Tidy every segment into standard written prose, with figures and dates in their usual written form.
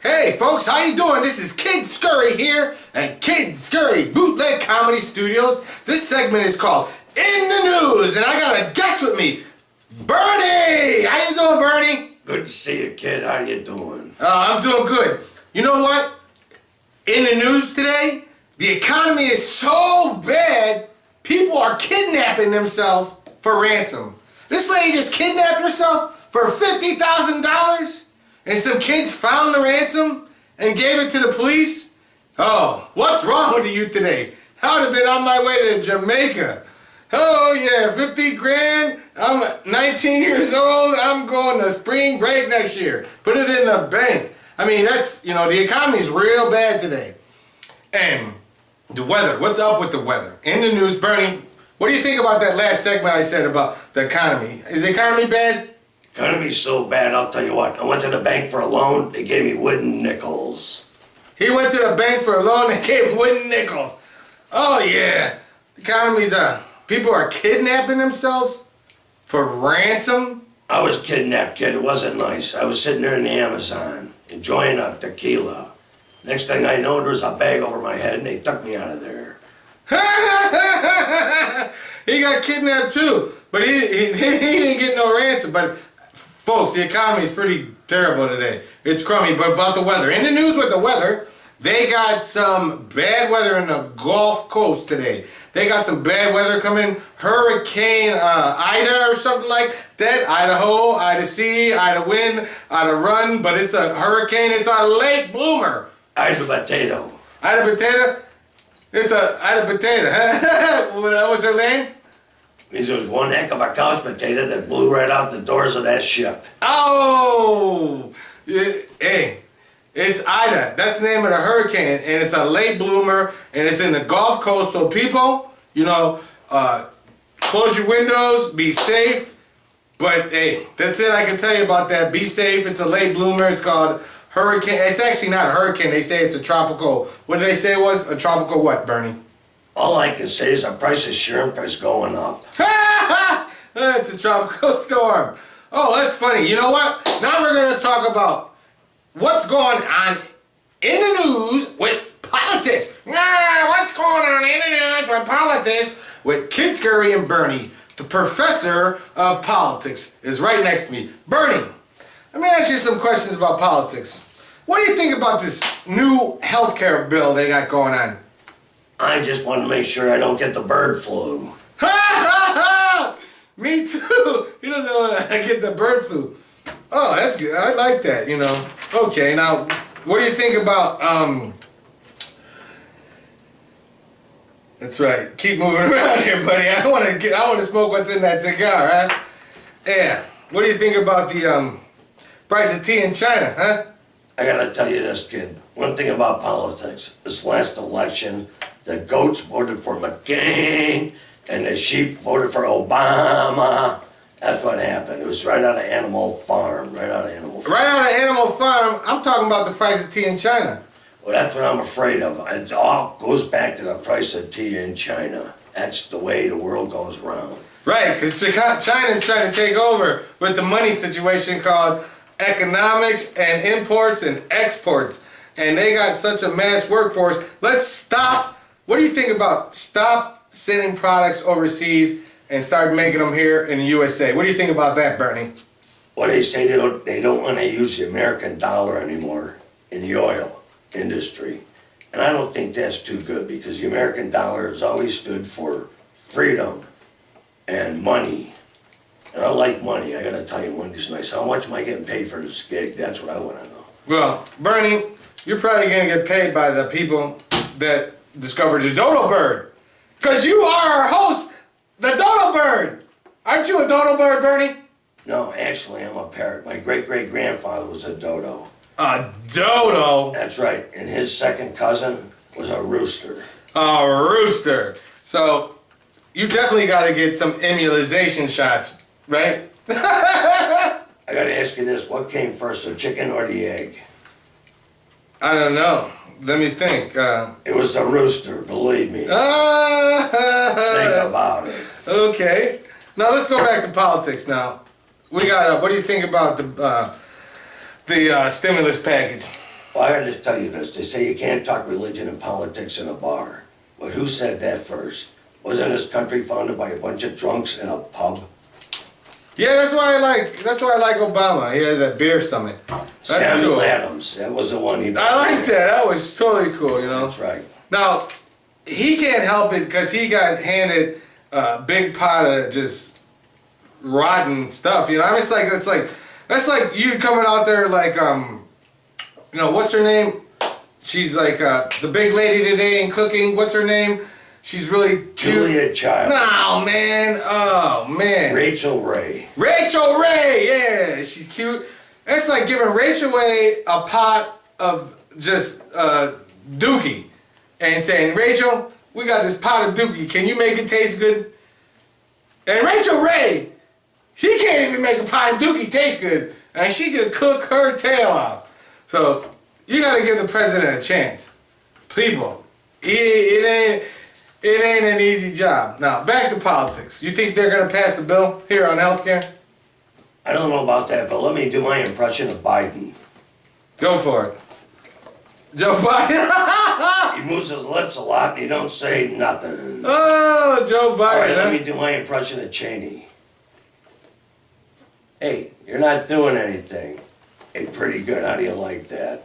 Hey folks, how you doing? This is Kidd Scurry here at Kidd Scurry Bootleg Comedy Studios. This segment is called In the News, and I got a guest with me, Bernie! How you doing, Bernie? Good to see you, kid. How you doing? I'm doing good. You know what? In the news today, the economy is so bad, people are kidnapping themselves for ransom. This lady just kidnapped herself for $50,000? And some kids found the ransom and gave it to the police? Oh, what's wrong with the youth today? I would have been on my way to Jamaica. Oh yeah, 50 grand. I'm 19 years old. I'm going to spring break next year. Put it in the bank. I mean, that's, the economy's real bad today. And the weather, what's up with the weather? In the news, Bernie, what do you think about that last segment I said about the economy? Is the economy bad? Economy's so bad, I'll tell you what. I went to the bank for a loan. They gave me wooden nickels. He went to the bank for a loan and gave wooden nickels. Oh yeah, the economy's people are kidnapping themselves for ransom. I was kidnapped, kid. It wasn't nice. I was sitting there in the Amazon, enjoying a tequila. Next thing I know, there was a bag over my head, and they took me out of there. He got kidnapped too, but he didn't get no ransom. But folks, the economy is pretty terrible today. It's crummy. But about the weather, in the news with the weather, they got some bad weather in the Gulf Coast today. They got some bad weather coming. Hurricane Ida or something like that. Idaho, Ida C, Ida wind, Ida run. But it's a hurricane. It's a late bloomer. Ida potato. Ida potato? It's a Ida potato. What was her name? Means there was one heck of a couch potato that blew right out the doors of that ship. Oh! Hey, it's Ida. That's the name of the hurricane, and it's a late bloomer, and it's in the Gulf Coast. So people, close your windows, be safe. But hey, that's it I can tell you about that. Be safe. It's a late bloomer. It's called hurricane. It's actually not a hurricane. They say it's a tropical. What did they say it was? A tropical what, Bernie? All I can say is the price of shrimp is going up. It's a tropical storm. Oh, that's funny. You know what? Now we're going to talk about what's going on in the news with politics. What's going on in the news with politics with Kidd Scurry and Bernie. The professor of politics is right next to me. Bernie, let me ask you some questions about politics. What do you think about this new healthcare bill they got going on? I just want to make sure I don't get the bird flu. Me too. He doesn't want to get the bird flu. Oh, that's good. I like that, Okay, now, what do you think about, That's right. Keep moving around here, buddy. I want to smoke what's in that cigar, huh? Yeah. What do you think about the, price of tea in China, huh? I gotta tell you this, kid. One thing about politics. This last election, the goats voted for McCain, and the sheep voted for Obama. That's what happened. It was right out of Animal Farm. Right out of Animal Farm. Right out of Animal Farm. I'm talking about the price of tea in China. Well, that's what I'm afraid of. It all goes back to the price of tea in China. That's the way the world goes round. Right, because China's trying to take over with the money situation called economics and imports and exports. And they got such a mass workforce. Let's stop. What do you think about stop sending products overseas and start making them here in the USA? What do you think about that, Bernie? Well, they say they don't want to use the American dollar anymore in the oil industry. And I don't think that's too good because the American dollar has always stood for freedom and money. And I like money. I got to tell you, money's nice. How much am I getting paid for this gig? That's what I want to know. Well, Bernie, you're probably going to get paid by the people that discovered the dodo bird. Because you are our host, the dodo bird. Aren't you a dodo bird, Bernie? No, actually, I'm a parrot. My great-great-grandfather was a dodo. A dodo? That's right. And his second cousin was a rooster. A rooster. So, you definitely got to get some immunization shots, right? I got to ask you this. What came first, the chicken or the egg? I don't know. Let me think. It was the rooster, believe me. Think about it. Okay. Now let's go back to politics now. We got, what do you think about the stimulus package? Well, I gotta tell you this, they say you can't talk religion and politics in a bar. But who said that first? Wasn't this country founded by a bunch of drunks in a pub? Yeah, that's why I like Obama. He had that beer summit. That's Samuel cool. Adams, that was the one he... I like that. That was totally cool, you know. That's right. Now, he can't help it because he got handed a big pot of just rotten stuff. You know, I mean, that's like you coming out there like you know, what's her name? She's like the big lady today in cooking. What's her name? She's really cute. Julia Child. No, man. Oh, man. Rachel Ray. Rachel Ray. Yeah, she's cute. It's like giving Rachel Ray a pot of just dookie and saying, Rachel, we got this pot of dookie. Can you make it taste good? And Rachel Ray, she can't even make a pot of dookie taste good. And she could cook her tail off. So you got to give the president a chance. People, it ain't an easy job. Now, back to politics. You think they're going to pass the bill here on healthcare? I don't know about that, but let me do my impression of Biden. Go for it. Joe Biden. He moves his lips a lot and he don't say nothing. Oh, Joe Biden. All right, huh? let me do my impression of Cheney. Hey, you're not doing anything. Hey, pretty good. How do you like that?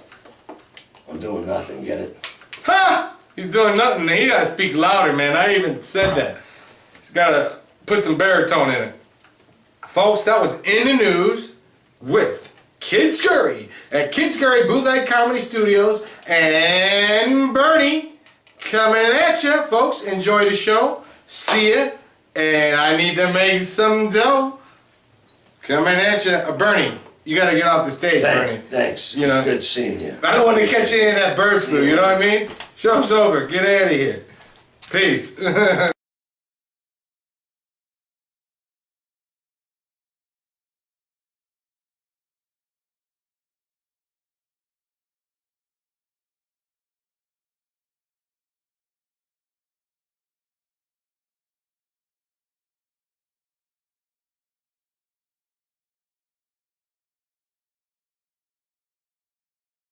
I'm doing nothing, get it? Ha! He's doing nothing. He gotta speak louder, man. I even said that. He's gotta put some baritone in it. Folks, that was in the news with Kidd Scurry at Kidd Scurry Bootleg Comedy Studios and Bernie coming at you, folks. Enjoy the show. See ya. And I need to make some dough. Coming at you. Bernie, you gotta get off the stage, Bernie. Thanks. You know, Good seeing you. I don't want to catch you in that bird flu, you know what I mean? Show's over. Get out of here. Peace.